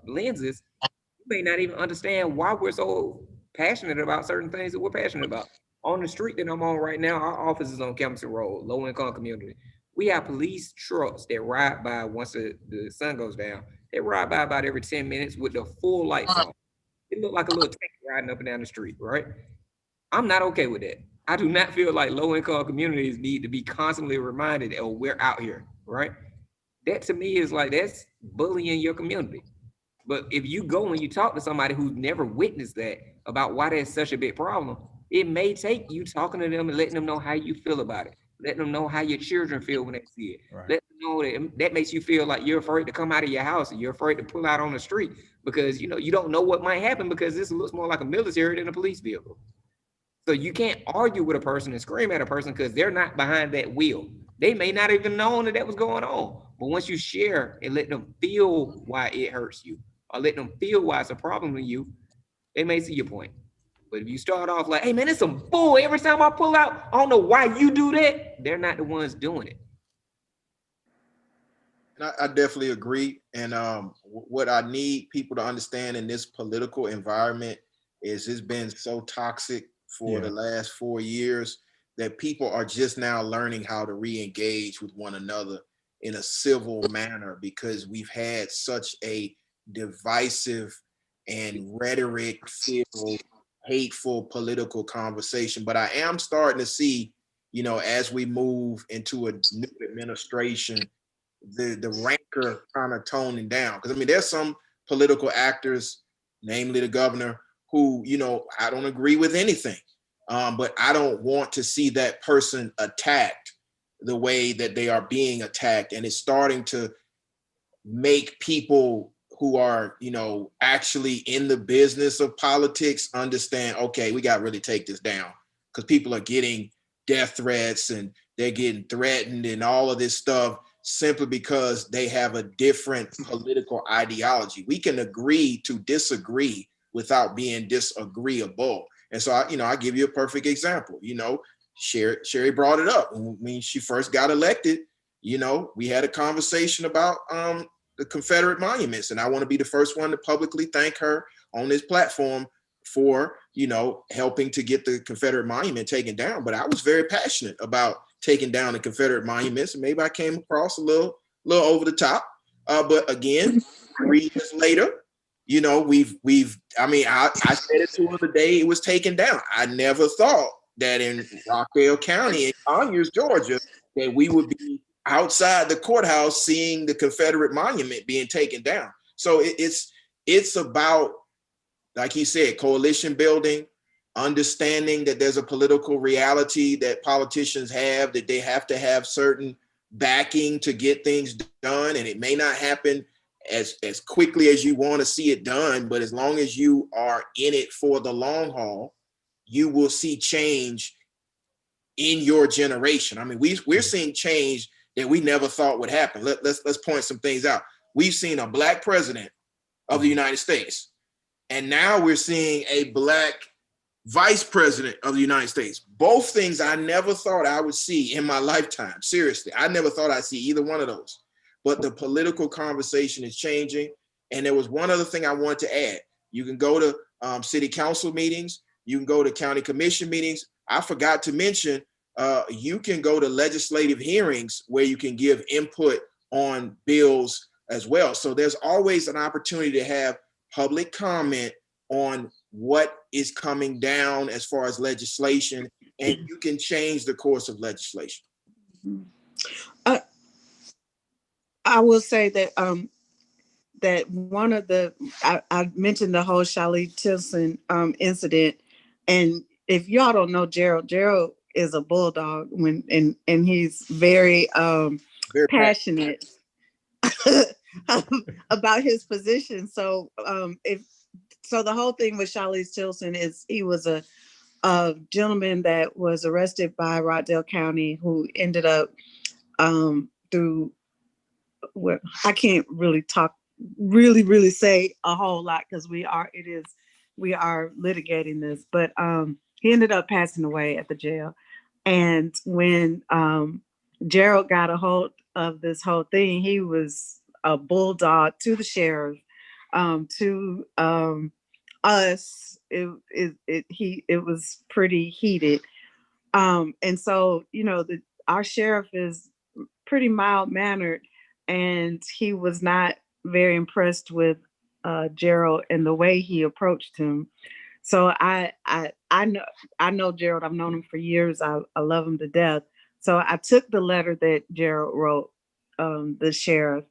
lenses, you may not even understand why we're so passionate about certain things that we're passionate about. On the street that I'm on right now, our office is on Campbellton Road, low income community. We have police trucks that ride by once the sun goes down. They ride by about every 10 minutes with the full lights on. It looked like a little tank riding up and down the street, right? I'm not okay with that. I do not feel like low income communities need to be constantly reminded, oh, we're out here, right? That to me is like that's bullying your community. But if you go and you talk to somebody who's never witnessed that about why that's such a big problem, it may take you talking to them and letting them know how you feel about it, letting them know how your children feel when they see it, Right. let them know that makes you feel like you're afraid to come out of your house and you're afraid to pull out on the street because you don't know what might happen because this looks more like a military than a police vehicle. So you can't argue with a person and scream at a person because they're not behind that wheel. They may not even know that was going on. But once you share and let them feel why it hurts you, or let them feel why it's a problem to you, they may see your point. But if you start off like, hey man, it's some bull. Every time I pull out, I don't know why you do that. They're not the ones doing it. And I definitely agree. And what I need people to understand in this political environment is it's been so toxic for the last 4 years that people are just now learning how to re-engage with one another in a civil manner because we've had such a divisive and rhetoric-filled, hateful political conversation. But I am starting to see, as we move into a new administration, the rancor kind of toning down. Because I mean, there's some political actors, namely the governor, who, I don't agree with anything. But I don't want to see that person attacked the way that they are being attacked. And it's starting to make people who are, actually in the business of politics understand, okay, we got to really take this down because people are getting death threats and they're getting threatened and all of this stuff simply because they have a different political ideology. We can agree to disagree without being disagreeable. And so, I give you a perfect example. Sherry brought it up when she first got elected. We had a conversation about the Confederate monuments, and I want to be the first one to publicly thank her on this platform for helping to get the Confederate monument taken down. But I was very passionate about taking down the Confederate monuments, and maybe I came across a little over the top. But again, 3 years later, I said it to her the day it was taken down. I never thought that in Rockdale County in Conyers, Georgia, that we would be outside the courthouse seeing the Confederate monument being taken down. So it's about, like he said, coalition building, understanding that there's a political reality that politicians have, that they have to have certain backing to get things done. And it may not happen as quickly as you want to see it done, but as long as you are in it for the long haul, you will see change in your generation. I mean, we're seeing change that we never thought would happen. Let's point some things out. We've seen a Black president of the United States, and now we're seeing a Black vice president of the United States. Both things I never thought I would see in my lifetime. Seriously, I never thought I'd see either one of those. But the political conversation is changing. And there was one other thing I wanted to add. You can go to city council meetings. You can go to county commission meetings. I forgot to mention, you can go to legislative hearings where you can give input on bills as well. So there's always an opportunity to have public comment on what is coming down as far as legislation, and you can change the course of legislation. I will say that that one of the I mentioned the whole Shirley Tilson incident, and if y'all don't know Gerald is a bulldog and he's very passionate about his position. So the whole thing with Shirley Tilson is he was a gentleman that was arrested by Rockdale County who ended up through what I can't really really say a whole lot because we are litigating this, but he ended up passing away at the jail. And when Gerald got a hold of this whole thing, he was a bulldog to the sheriff, to us. It was pretty heated. And so, our sheriff is pretty mild-mannered, and he was not very impressed with Gerald and the way he approached him. So I know Gerald. I've known him for years. I love him to death. So I took the letter that Gerald wrote, the sheriff,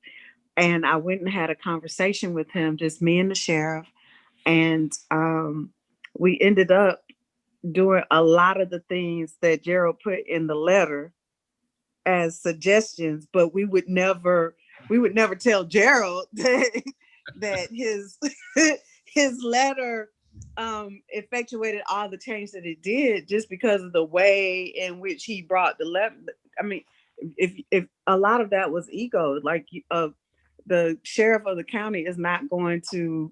and I went and had a conversation with him, just me and the sheriff. And we ended up doing a lot of the things that Gerald put in the letter as suggestions, but we would never tell Gerald that his letter effectuated all the change that it did just because of the way in which he brought the letter. I mean, if a lot of that was ego, like the sheriff of the county is not going to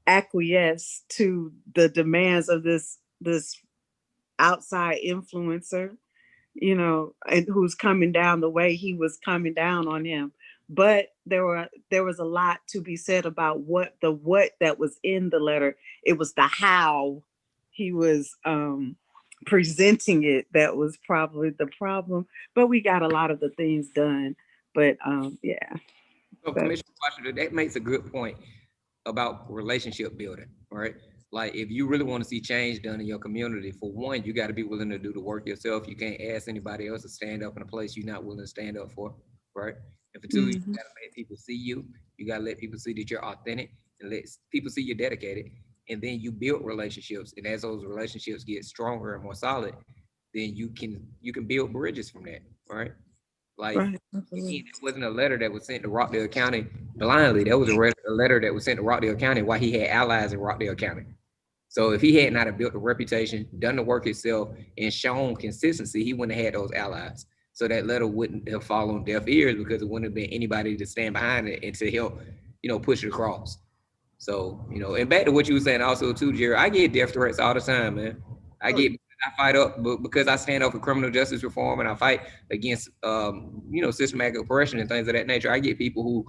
acquiesce to the demands of this outside influencer, and who's coming down the way he was coming down on him. But there was a lot to be said about what that was in the letter. It was the how he was presenting it that was probably the problem. But we got a lot of the things done. But yeah. So, Commissioner Washington, that makes a good point about relationship building, right? Like, if you really want to see change done in your community, for one, you got to be willing to do the work yourself. You can't ask anybody else to stand up in a place you're not willing to stand up for, right? And for two, you got to let people see you. You got to let people see that you're authentic and let people see you're dedicated. And then you build relationships. And as those relationships get stronger and more solid, then you can build bridges from that, right? Like, again, it wasn't a letter that was sent to Rockdale County blindly. That was a letter that was sent to Rockdale County while he had allies in Rockdale County. So if he had not have built a reputation, done the work himself, and shown consistency, he wouldn't have had those allies. So that letter wouldn't have fallen on deaf ears because it wouldn't have been anybody to stand behind it and to help, push it across. So, and back to what you were saying also too, Jerry, I get death threats all the time, man. I fight up because I stand up for criminal justice reform and I fight against, systematic oppression and things of that nature. I get people who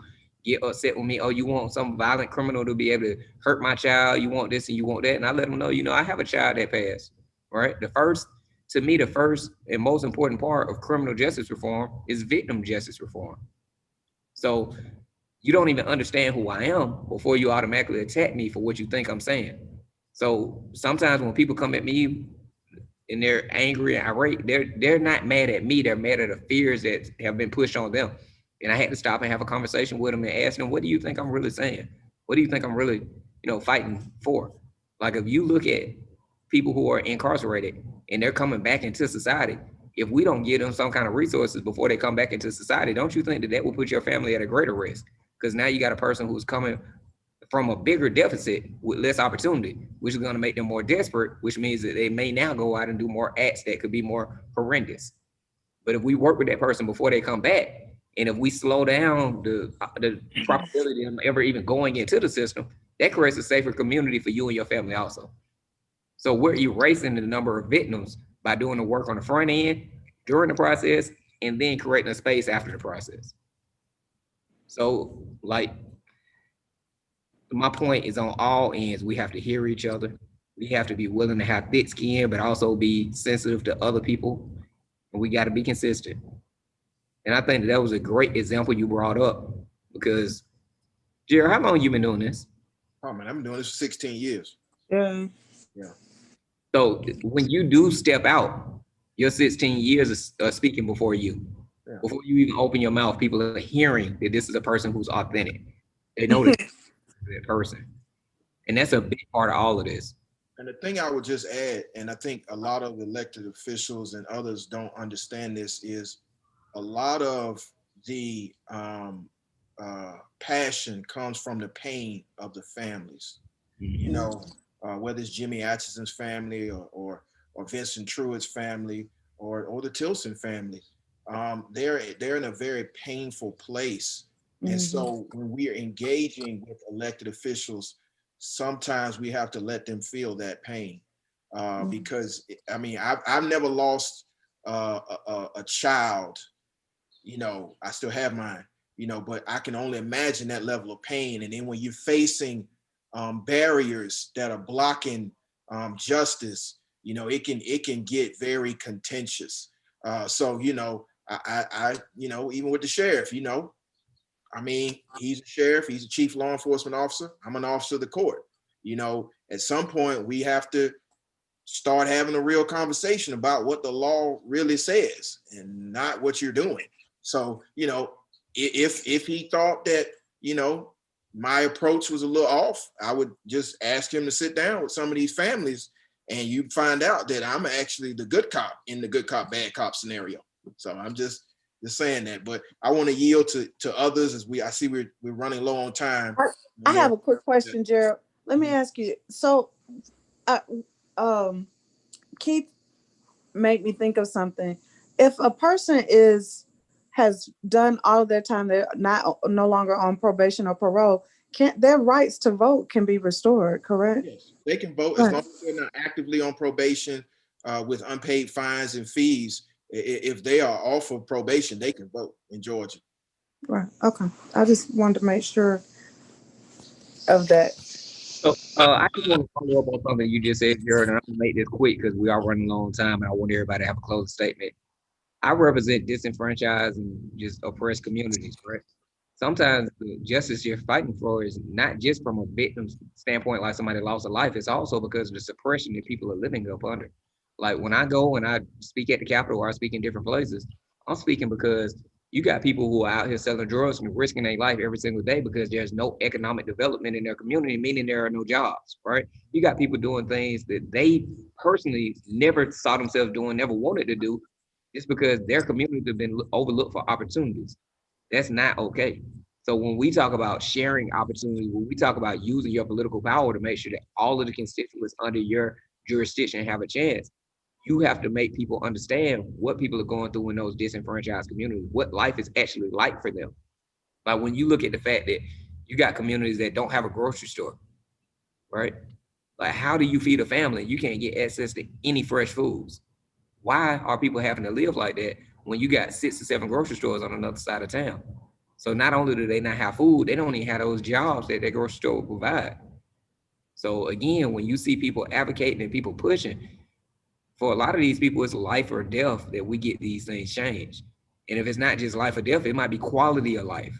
get upset with me. Oh, you want some violent criminal to be able to hurt my child? You want this and you want that? And I let them know, I have a child that passed, right? The first and most important part of criminal justice reform is victim justice reform. So you don't even understand who I am before you automatically attack me for what you think I'm saying. So sometimes when people come at me and they're angry and irate, they're not mad at me. They're mad at the fears that have been pushed on them. And I had to stop and have a conversation with them and ask them, what do you think I'm really saying? What do you think I'm really, fighting for? Like, if you look at people who are incarcerated and they're coming back into society, if we don't give them some kind of resources before they come back into society, don't you think that will put your family at a greater risk? Because now you got a person who's coming from a bigger deficit with less opportunity, which is going to make them more desperate, which means that they may now go out and do more acts that could be more horrendous. But if we work with that person before they come back, and if we slow down the probability of them ever even going into the system, that creates a safer community for you and your family also. So we're erasing the number of victims by doing the work on the front end, during the process, and then creating a space after the process. So like, my point is on all ends, we have to hear each other. We have to be willing to have thick skin, but also be sensitive to other people. And we got to be consistent. And I think that was a great example you brought up because, Jared, how long you been doing this? Oh man, I've been doing this for 16 years. Yeah. Yeah. So when you do step out, your 16 years are speaking before you. Yeah. Before you even open your mouth, people are hearing that this is a person who's authentic. They know that person. And that's a big part of all of this. And the thing I would just add, and I think a lot of elected officials and others don't understand this, is a lot of the passion comes from the pain of the families. You know, whether it's Jimmy Atchison's family or Vincent Truitt's family or the Tilson family, they're in a very painful place. And so when we are engaging with elected officials, sometimes we have to let them feel that pain. Because I mean, I've never lost a child. You know, I still have mine, you know, but I can only imagine that level of pain. And then when you're facing barriers that are blocking justice, you know, it can get very contentious. So, you know, I you know, even with the sheriff, you know, I mean, he's a sheriff, he's a chief law enforcement officer. I'm an officer of the court. You know, at some point we have to start having a real conversation about what the law really says and not what you're doing. So, you know, if he thought that, you know, my approach was a little off, I would just ask him to sit down with some of these families and you find out that I'm actually the good cop in the good cop, bad cop scenario. So I'm just saying that, but I want to yield to others as I see we're running low on time. I have a quick question, Gerald. Let me ask you. So, Keith made me think of something. If a person has done all of their time, they're no longer on probation or parole, their rights to vote can be restored, correct? Yes, they can vote as long as they're not actively on probation with unpaid fines and fees. If they are off of probation, they can vote in Georgia. Right. Okay. I just wanted to make sure of that. So I just want to follow up on something you just said, Jared, and I'm gonna make this quick because we are running low on time, and I want everybody to have a closing statement. I represent disenfranchised and just oppressed communities, right? Sometimes the justice you're fighting for is not just from a victim's standpoint, like somebody lost a life. It's also because of the suppression that people are living up under. Like when I go and I speak at the Capitol or I speak in different places, I'm speaking because you got people who are out here selling drugs and risking their life every single day because there's no economic development in their community, meaning there are no jobs, right? You got people doing things that they personally never saw themselves doing, never wanted to do, just because their communities have been overlooked for opportunities. That's not okay. So when we talk about sharing opportunity, when we talk about using your political power to make sure that all of the constituents under your jurisdiction have a chance, you have to make people understand what people are going through in those disenfranchised communities, what life is actually like for them. Like when you look at the fact that you got communities that don't have a grocery store, right? Like how do you feed a family? You can't get access to any fresh foods. Why are people having to live like that when you got 6 or 7 grocery stores on another side of town? So not only do they not have food, they don't even have those jobs that their grocery store will provide. So again, when you see people advocating and people pushing, for a lot of these people, it's life or death that we get these things changed. And if it's not just life or death, it might be quality of life.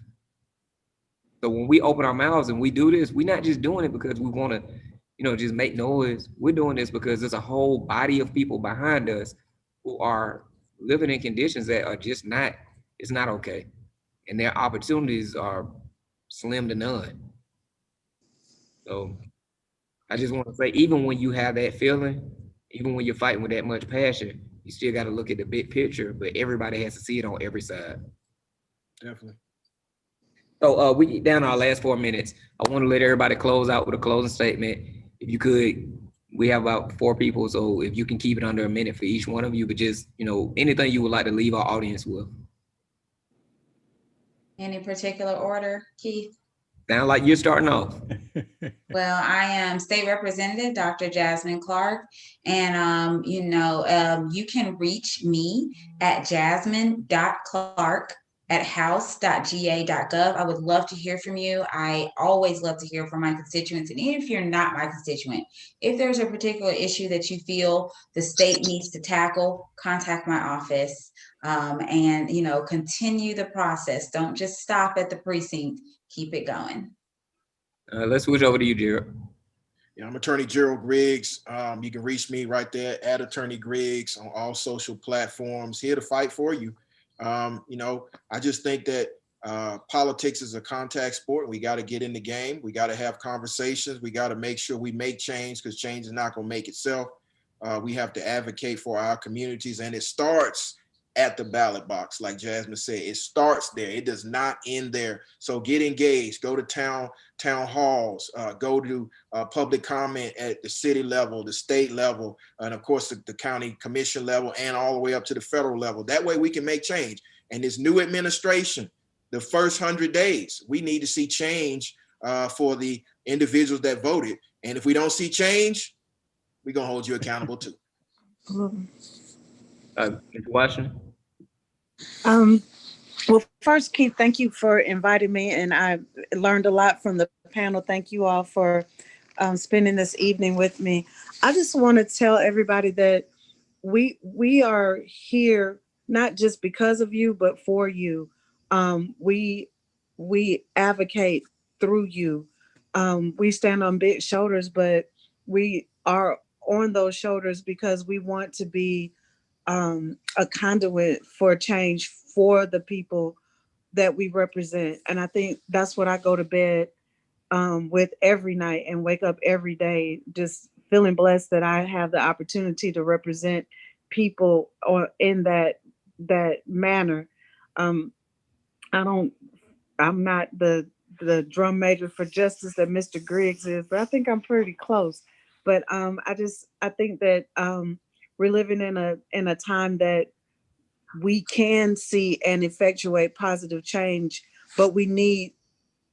So when we open our mouths and we do this, we're not just doing it because we want to, just make noise. We're doing this because there's a whole body of people behind us who are living in conditions that are just not, it's not okay. And their opportunities are slim to none. So I just want to say, even when you have that feeling, even when you're fighting with that much passion, you still got to look at the big picture, but everybody has to see it on every side. Definitely. So we get down to our last 4 minutes. I want to let everybody close out with a closing statement. If you could we have about 4 people. So if you can keep it under a minute for each one of you, but just, anything you would like to leave our audience with. Any particular order, Keith? Sound like you're starting off. Well, I am State Representative Dr. Jasmine Clark, and you can reach me at jasmine.clark@house.ga.gov. I would love to hear from you. I always love to hear from my constituents, and even if you're not my constituent, if there's a particular issue that you feel the state needs to tackle, contact my office, and continue the process. Don't just stop at the precinct. Keep it going. Let's switch over to you, Gerald. Yeah, I'm Attorney Gerald Griggs. You can reach me right there at Attorney Griggs on all social platforms. Here to fight for you. I just think that politics is a contact sport. We got to get in the game. We got to have conversations. We got to make sure we make change, because change is not going to make itself. We have to advocate for our communities, and it starts at the ballot box. Like Jasmine said, it starts there. It does not end there. So get engaged, go to town halls, go to public comment at the city level, the state level, and of course the county commission level, and all the way up to the federal level. That way we can make change. And this new administration, the first 100 days, we need to see change for the individuals that voted. And if we don't see change, we're gonna hold you accountable too. Mr. Washington. Well, first, Keith, thank you for inviting me, and I learned a lot from the panel. Thank you all for spending this evening with me. I just want to tell everybody that we are here not just because of you, but for you. We advocate through you. We stand on big shoulders, but we are on those shoulders because we want to be a conduit for change for the people that we represent. And I think that's what I go to bed with every night and wake up every day, just feeling blessed that I have the opportunity to represent people in that manner. I'm not the drum major for justice that Mr. Griggs is, but I think I'm pretty close. But I think that we're living in a time that we can see and effectuate positive change, but we need,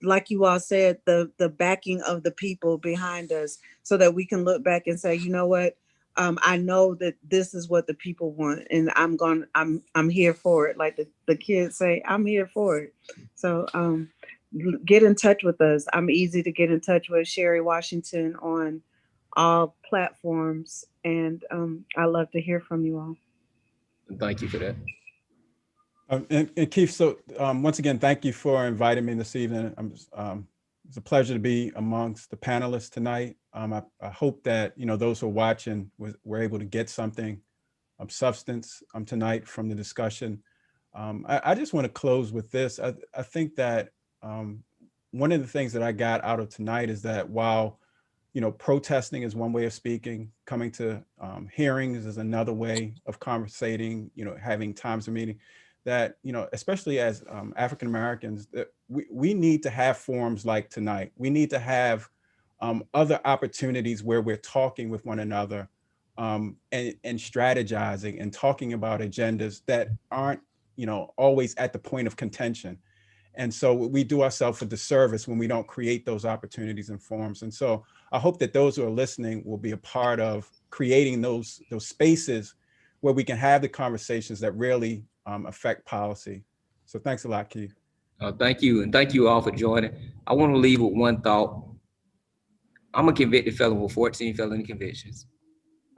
like you all said, the backing of the people behind us, so that we can look back and say, you know what, I know that this is what the people want, and I'm here for it. Like the kids say, I'm here for it. So get in touch with us. I'm easy to get in touch with. Sherry Washington on all platforms, and I love to hear from you all. Thank you for that. And Keith, so once again, thank you for inviting me this evening. It's a pleasure to be amongst the panelists tonight. I hope that those who are watching were able to get something of substance tonight from the discussion. I just want to close with this. I think that one of the things that I got out of tonight is that while protesting is one way of speaking, coming to hearings is another way of conversating, having times of meeting, that, especially as African Americans, that we need to have forums like tonight. We need to have other opportunities where we're talking with one another and strategizing and talking about agendas that aren't, always at the point of contention. And so we do ourselves a disservice when we don't create those opportunities and forums. And so I hope that those who are listening will be a part of creating those spaces where we can have the conversations that really affect policy. So thanks a lot, Keith. Thank you. And thank you all for joining. I want to leave with one thought. I'm a convicted felon with 14 felony convictions.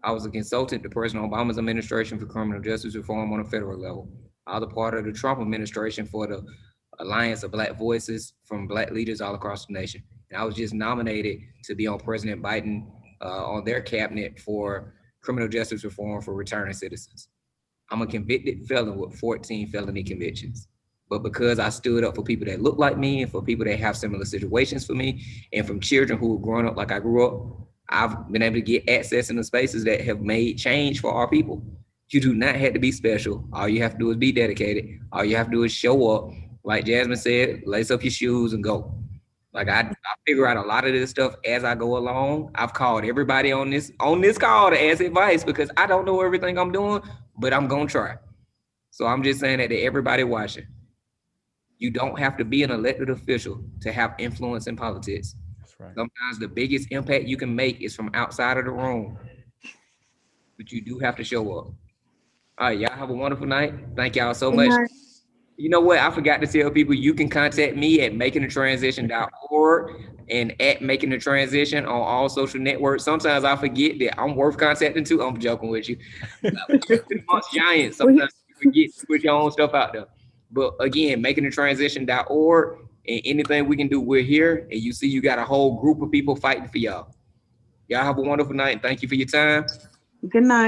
I was a consultant to President Obama's administration for criminal justice reform on a federal level. I was a part of the Trump administration for the Alliance of Black Voices from Black leaders all across the nation. And I was just nominated to be on President Biden on their cabinet for criminal justice reform for returning citizens. I'm a convicted felon with 14 felony convictions. But because I stood up for people that look like me and for people that have similar situations for me, and from children who have grown up like I grew up, I've been able to get access into spaces that have made change for our people. You do not have to be special. All you have to do is be dedicated. All you have to do is show up. Like Jasmine said, lace up your shoes and go. Like I figure out a lot of this stuff as I go along. I've called everybody on this call to ask advice because I don't know everything I'm doing, but I'm gonna try. So I'm just saying that to everybody watching, you don't have to be an elected official to have influence in politics. That's right. Sometimes the biggest impact you can make is from outside of the room, but you do have to show up. All right, y'all have a wonderful night. Thank y'all so Good much. night. You know what? I forgot to tell people you can contact me at makingthetransition.org and at Making the Transition on all social networks. Sometimes I forget that I'm worth contacting too. I'm joking with you. Amongst giants, sometimes you forget to put your own stuff out there. But again, makingthetransition.org and anything we can do, we're here. And you see, you got a whole group of people fighting for y'all. Y'all have a wonderful night. And thank you for your time. Good night.